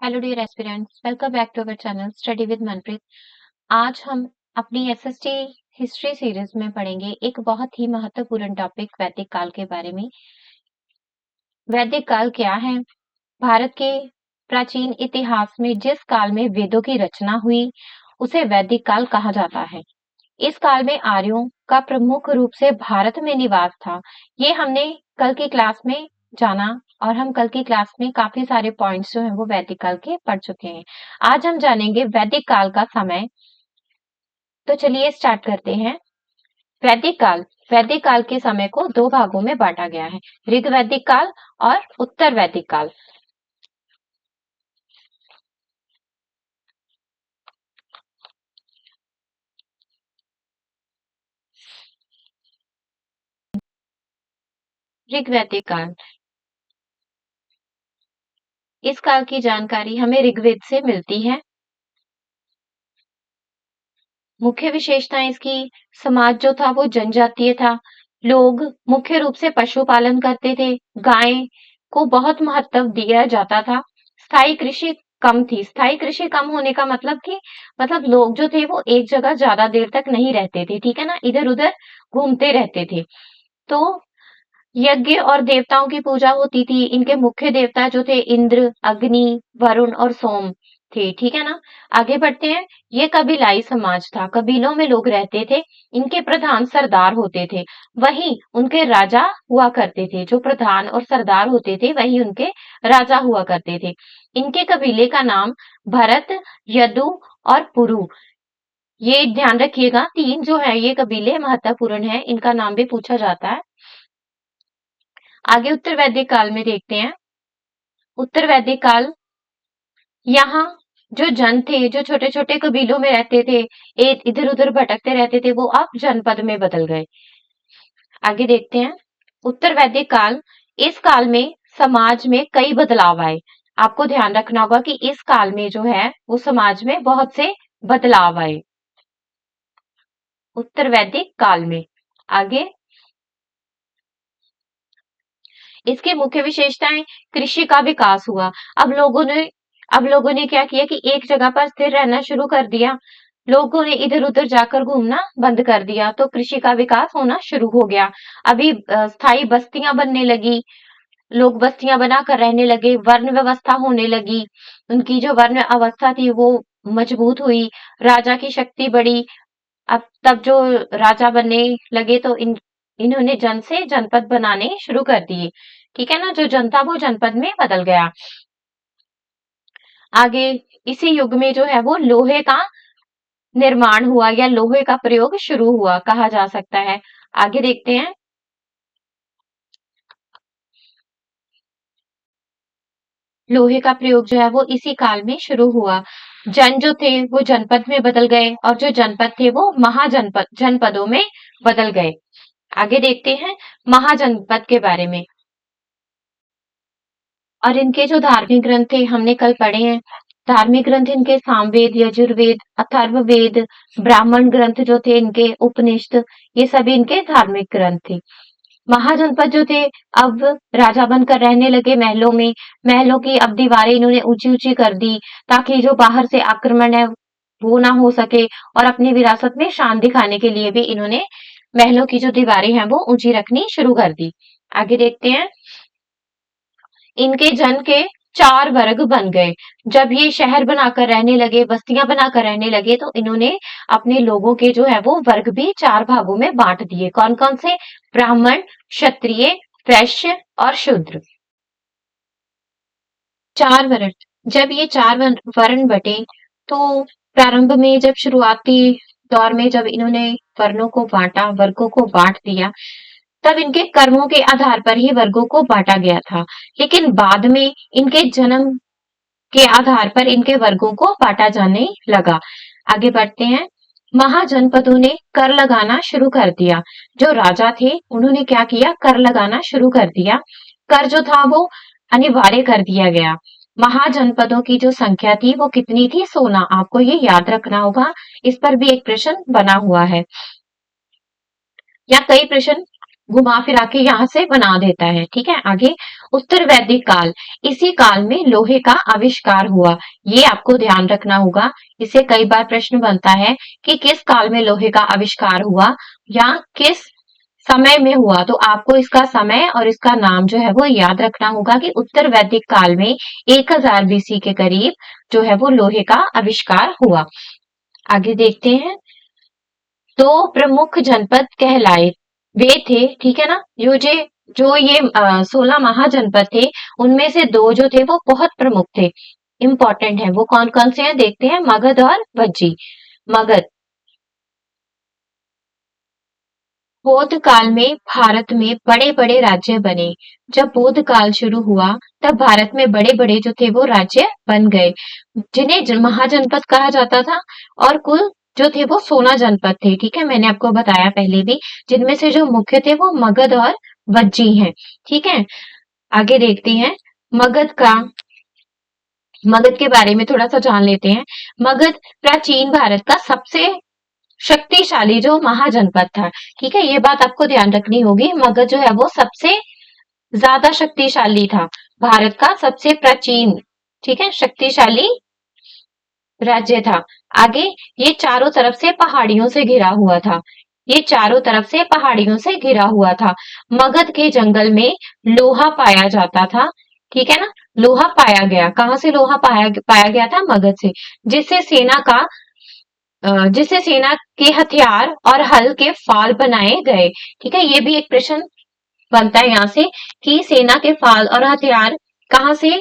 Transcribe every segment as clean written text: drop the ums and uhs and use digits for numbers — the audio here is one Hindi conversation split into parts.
Hello dear aspirants, welcome back to our channel study with Manpreet. आज हम अपनी एसएसटी हिस्ट्री सीरीज में पढ़ेंगे एक बहुत ही महत्वपूर्ण टॉपिक वैदिक काल के बारे में। वैदिक काल क्या है? भारत के प्राचीन इतिहास में जिस काल में वेदों की रचना हुई उसे वैदिक काल कहा जाता है। इस काल में आर्यों का प्रमुख रूप से भारत में निवास था। ये हमने कल की क्लास में जाना और हम कल की क्लास में काफी सारे पॉइंट्स जो हैं वो वैदिक काल के पढ़ चुके हैं। आज हम जानेंगे वैदिक काल का समय। तो चलिए स्टार्ट करते हैं। वैदिक काल के समय को दो भागों में बांटा गया है, ऋग वैदिक काल और उत्तर वैदिक काल। ऋग वैदिक काल, इस काल की जानकारी हमें ऋग्वेद से मिलती है। मुख्य विशेषताएं इसकी, समाज जो था वो जनजातीय था। लोग मुख्य रूप से पशुपालन करते थे। गाय को बहुत महत्व दिया जाता था। स्थायी कृषि कम थी। स्थायी कृषि कम होने का मतलब कि लोग जो थे वो एक जगह ज्यादा देर तक नहीं रहते थे, ठीक है ना, इधर उधर घूमते रहते थे। तो यज्ञ और देवताओं की पूजा होती थी। इनके मुख्य देवता जो थे इंद्र, अग्नि, वरुण और सोम थे, ठीक है ना। आगे बढ़ते हैं। ये कबीलाई समाज था, कबीलों में लोग रहते थे। इनके प्रधान सरदार होते थे, वहीं उनके राजा हुआ करते थे। जो प्रधान और सरदार होते थे वही उनके राजा हुआ करते थे। इनके कबीले का नाम भरत, यदु और पुरु। ये ध्यान रखिएगा, तीन जो है ये कबीले महत्वपूर्ण है, इनका नाम भी पूछा जाता है। आगे उत्तर वैदिक काल में देखते हैं। उत्तर वैदिक काल, यहाँ जो जन थे, जो छोटे छोटे कबीलों में रहते थे, एक इधर उधर भटकते रहते थे, वो अब जनपद में बदल गए। आगे देखते हैं। उत्तर वैदिक काल, इस काल में समाज में कई बदलाव आए। आपको ध्यान रखना होगा कि इस काल में जो है वो समाज में बहुत से बदलाव आए उत्तर वैदिक काल में। आगे इसकी मुख्य विशेषताएं, कृषि का विकास हुआ। अब लोगों ने क्या किया कि एक जगह पर स्थिर रहना शुरू कर दिया। लोगों ने इधर उधर जाकर घूमना बंद कर दिया, तो कृषि का विकास होना शुरू हो गया। अभी स्थायी बस्तियां बनने लगी, लोग बस्तियां बनाकर रहने लगे, वर्ण व्यवस्था होने लगी। उनकी जो वर्ण अवस्था थी वो मजबूत हुई, राजा की शक्ति बढ़ी। अब तब जो राजा बनने लगे तो इन्होंने जन से जनपद बनाने शुरू कर दिए, ठीक है ना। जो जन था वो जनपद में बदल गया। आगे इसी युग में जो है वो लोहे का निर्माण हुआ या लोहे का प्रयोग शुरू हुआ कहा जा सकता है। आगे देखते हैं। लोहे का प्रयोग जो है वो इसी काल में शुरू हुआ। जन जो थे वो जनपद में बदल गए और जो जनपद थे वो जनपदों में बदल गए। आगे देखते हैं महाजनपद के बारे में। और इनके जो धार्मिक ग्रंथ थे हमने कल पढ़े हैं। धार्मिक ग्रंथ इनके सामवेद, यजुर्वेद, अथर्ववेद, ब्राह्मण ग्रंथ जो थे इनके, उपनिषद, ये सभी इनके धार्मिक ग्रंथ थे। महाजनपद जो थे अब राजा बनकर रहने लगे महलों में। महलों की अब दीवारें इन्होंने ऊंची ऊंची कर दी ताकि जो बाहर से आक्रमण है वो ना हो सके, और अपनी विरासत में शान दिखाने के लिए भी इन्होंने महलों की जो दीवारें हैं वो ऊंची रखनी शुरू कर दी। आगे देखते हैं। इनके जन के चार वर्ग बन गए। जब ये शहर बनाकर रहने लगे, बस्तियां बनाकर रहने लगे, तो इन्होंने अपने लोगों के जो है वो वर्ग भी चार भागों में बांट दिए। कौन कौन से? ब्राह्मण, क्षत्रिय, वैश्य और शूद्र। चार वर्ण। जब ये चार वर्ण बटे तो प्रारंभ में, जब शुरुआती दौर में जब इन्होंने वर्णों को बांटा, वर्गों को बांट दिया, तब इनके कर्मों के आधार पर ही वर्गों को बांटा गया था। लेकिन बाद में इनके जन्म के आधार पर इनके वर्गों को बांटा जाने लगा। आगे बढ़ते हैं। महाजनपदों ने कर लगाना शुरू कर दिया। जो राजा थे उन्होंने क्या किया? कर लगाना शुरू कर दिया। कर जो था वो अनिवार्य कर दिया गया। महाजनपदों की जो संख्या थी वो कितनी थी? 16। आपको ये याद रखना होगा, इस पर भी एक प्रश्न बना हुआ है या कई प्रश्न घुमा फिरा के यहाँ से बना देता है। ठीक है, आगे उत्तर वैदिक काल, इसी काल में लोहे का आविष्कार हुआ। ये आपको ध्यान रखना होगा, इससे कई बार प्रश्न बनता है कि किस काल में लोहे का आविष्कार हुआ या किस समय में हुआ, तो आपको इसका समय और इसका नाम जो है वो याद रखना होगा कि उत्तर वैदिक काल में 1000 बीसी के करीब जो है वो लोहे का आविष्कार हुआ। आगे देखते हैं, दो प्रमुख जनपद कहलाए, वे थे, ठीक है ना, जो ये 16 महाजनपद थे, उनमें से दो जो थे वो बहुत प्रमुख थे, इंपॉर्टेंट है। वो कौन कौन से हैं देखते हैं, मगध और भज्जी। मगध, बौद्ध काल में भारत में बड़े बड़े राज्य बने। जब बौद्ध काल शुरू हुआ तब भारत में बड़े बड़े जो थे वो राज्य बन गए, जिन्हें महाजनपद कहा जाता था। और कुल जो थे वो 16 जनपद थे। ठीक है, मैंने आपको बताया पहले भी, जिनमें से जो मुख्य थे वो मगध और वज्जी हैं। ठीक है, आगे देखते हैं, मगध का मगध के बारे में थोड़ा सा जान लेते हैं। मगध प्राचीन भारत का सबसे शक्तिशाली जो महाजनपद था। ठीक है, ये बात आपको ध्यान रखनी होगी, मगध जो है वो सबसे ज्यादा शक्तिशाली था, भारत का सबसे प्राचीन, ठीक है, शक्तिशाली राज्य था। आगे, ये चारों तरफ से पहाड़ियों से घिरा हुआ था। ये चारों तरफ से पहाड़ियों से घिरा हुआ था। मगध के जंगल में लोहा पाया जाता था। ठीक है ना, लोहा पाया गया, कहाँ से लोहा पाया गया था, मगध से, जिससे सेना का जिससे सेना के हथियार और हल के फाल बनाए गए। ठीक है, ये भी एक प्रश्न बनता है यहाँ से कि सेना के फाल और हथियार कहाँ से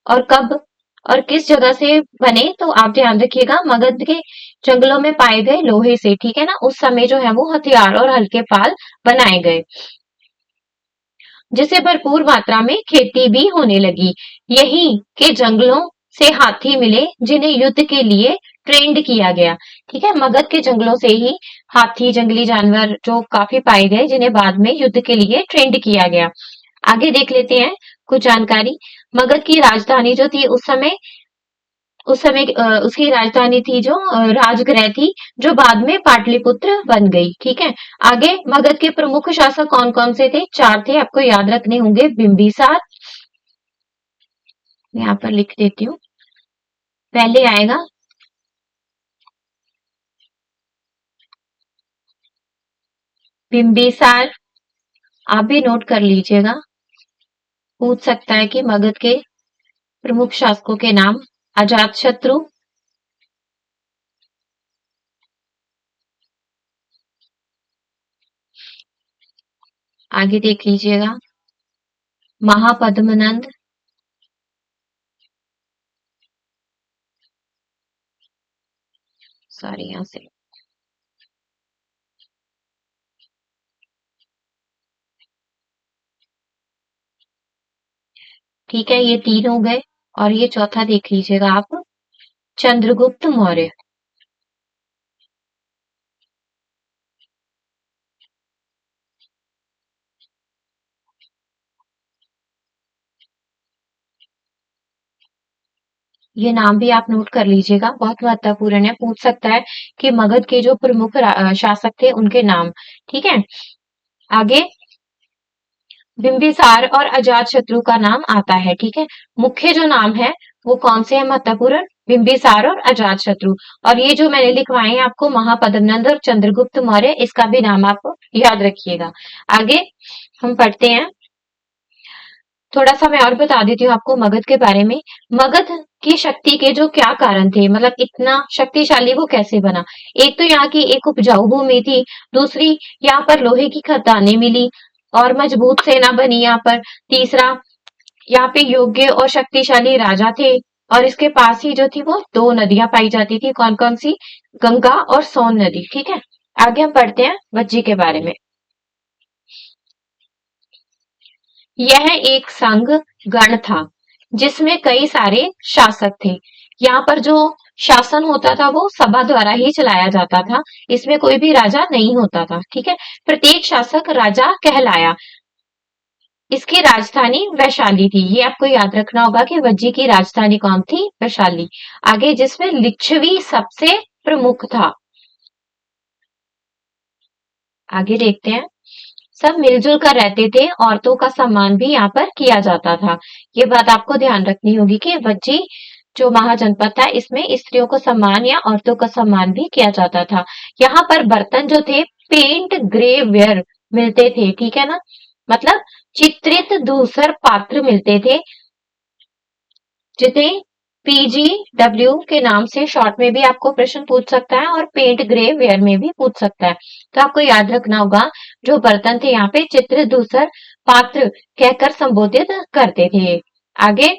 और कब और किस जगह से बने, तो आप ध्यान रखिएगा, मगध के जंगलों में पाए गए लोहे से। ठीक है ना, उस समय जो है वो हथियार और हल्के फाल बनाए गए, जिससे भरपूर मात्रा में खेती भी होने लगी। यही के जंगलों से हाथी मिले, जिन्हें युद्ध के लिए ट्रेंड किया गया। ठीक है, मगध के जंगलों से ही हाथी, जंगली जानवर जो काफी पाए गए, जिन्हें बाद में युद्ध के लिए ट्रेंड किया गया। आगे देख लेते हैं कुछ जानकारी। मगध की राजधानी जो थी उस समय उसकी राजधानी थी जो राजगृह थी, जो बाद में पाटलिपुत्र बन गई। ठीक है, आगे मगध के प्रमुख शासक कौन कौन से थे, 4 थे, आपको याद रखने होंगे। बिंबिसार, यहाँ पर लिख देती हूँ, पहले आएगा बिंबिसार, आप भी नोट कर लीजिएगा, पूछ सकता है कि मगध के प्रमुख शासकों के नाम। अजातशत्रु, आगे देख लीजिएगा, महापद्मनंद, सॉरी यहाँ से, ठीक है, ये 3 हो गए। और ये चौथा देख लीजिएगा आप, चंद्रगुप्त मौर्य। ये नाम भी आप नोट कर लीजिएगा, बहुत महत्वपूर्ण है, पूछ सकता है कि मगध के जो प्रमुख शासक थे उनके नाम। ठीक है, आगे बिंबिसार और अजातशत्रु का नाम आता है। ठीक है, मुख्य जो नाम है वो कौन से हैं महत्वपूर्ण, बिंबिसार और अजातशत्रु। और ये जो मैंने लिखवाए हैं आपको, महापद्मनंद और चंद्रगुप्त मौर्य, इसका भी नाम आप याद रखिएगा। आगे हम पढ़ते हैं, थोड़ा सा मैं और बता देती हूँ आपको मगध के बारे में। मगध की शक्ति के जो क्या कारण थे, मतलब इतना शक्तिशाली वो कैसे बना। एक तो यहाँ की एक उपजाऊ भूमि थी, दूसरी यहाँ पर लोहे की खदानें मिली और मजबूत सेना बनी यहाँ पर, तीसरा यहाँ पे योग्य और शक्तिशाली राजा थे, और इसके पास ही जो थी वो 2 नदियां पाई जाती थी, कौन कौन सी, गंगा और सोन नदी। ठीक है, आगे हम पढ़ते हैं वज्जी के बारे में। यह एक संघ गण था जिसमें कई सारे शासक थे। यहाँ पर जो शासन होता था वो सभा द्वारा ही चलाया जाता था, इसमें कोई भी राजा नहीं होता था। ठीक है, प्रत्येक शासक राजा कहलाया। इसकी राजधानी वैशाली थी, ये आपको याद रखना होगा कि वज्जी की राजधानी कौन थी, वैशाली। आगे, जिसमें लिच्छवी सबसे प्रमुख था। आगे देखते हैं, सब मिलजुल कर रहते थे, औरतों का सम्मान भी यहाँ पर किया जाता था। ये बात आपको ध्यान रखनी होगी कि वज्जी जो महाजनपद था इसमें स्त्रियों को सम्मान या औरतों का सम्मान भी किया जाता था। यहाँ पर बर्तन जो थे पेंट ग्रे वेयर मिलते थे, ठीक है ना, मतलब चित्रित धूसर पात्र मिलते थे, जिन्हें पीजीडब्ल्यू के नाम से शॉर्ट में भी आपको प्रश्न पूछ सकता है और पेंट ग्रे वेयर में भी पूछ सकता है। तो आपको याद रखना होगा जो बर्तन थे यहाँ पे चित्र धूसर पात्र कहकर संबोधित करते थे। आगे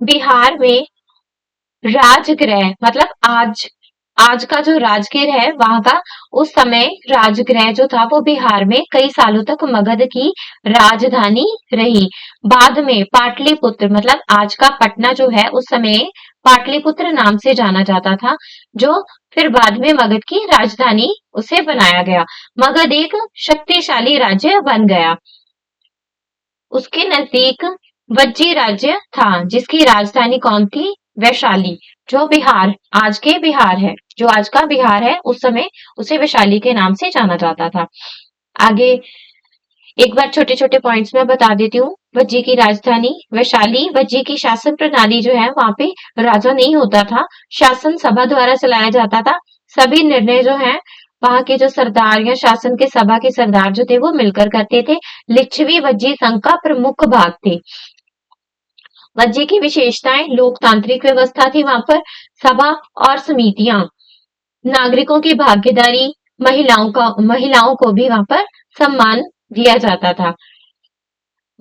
बिहार में राजगृह मतलब आज का जो राजगीर है वहां का उस समय राजगृह जो था वो बिहार में कई सालों तक मगध की राजधानी रही। बाद में पाटलिपुत्र मतलब आज का पटना जो है उस समय पाटलिपुत्र नाम से जाना जाता था, जो फिर बाद में मगध की राजधानी उसे बनाया गया। मगध एक शक्तिशाली राज्य बन गया। उसके नजदीक वज्जी राज्य था जिसकी राजधानी कौन थी? वैशाली, जो बिहार आज के बिहार है, जो आज का बिहार है उस समय उसे वैशाली के नाम से जाना जाता था। आगे एक बार छोटे छोटे पॉइंट्स में बता देती हूँ। वज्जी की राजधानी वैशाली, वज्जी की शासन प्रणाली जो है वहां पे राजा नहीं होता था, शासन सभा द्वारा चलाया जाता था। सभी निर्णय जो है वहां के जो सरदार या शासन के सभा के सरदार जो थे वो मिलकर करते थे। लिच्छवी वज्जी संघ का प्रमुख भाग थे। वज्जी की विशेषताएं लोकतांत्रिक व्यवस्था थी वहां पर, सभा और समितियां, नागरिकों की भागीदारी, महिलाओं को भी वहां पर सम्मान दिया जाता था।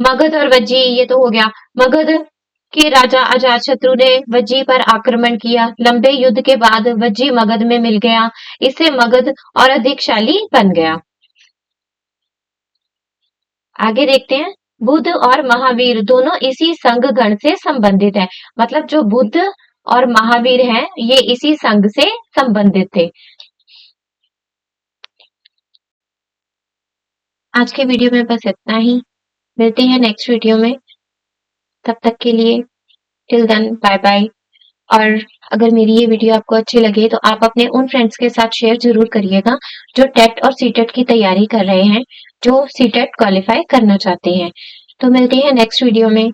मगध और वज्जी ये तो हो गया। मगध के राजा अजातशत्रु ने वज्जी पर आक्रमण किया। लंबे युद्ध के बाद वज्जी मगध में मिल गया। इससे मगध और अधिक शाली बन गया। आगे देखते हैं, बुद्ध और महावीर दोनों इसी संघ गण से संबंधित है। मतलब जो बुद्ध और महावीर हैं ये इसी संघ से संबंधित थे। आज के वीडियो में बस इतना ही। मिलते हैं नेक्स्ट वीडियो में। तब तक के लिए टिल देन बाय बाय। और अगर मेरी ये वीडियो आपको अच्छी लगे तो आप अपने उन फ्रेंड्स के साथ शेयर जरूर करिएगा जो टेट और सीटेट की तैयारी कर रहे हैं, जो सीटेट क्वालिफाई करना चाहते हैं। तो मिलते हैं नेक्स्ट वीडियो में।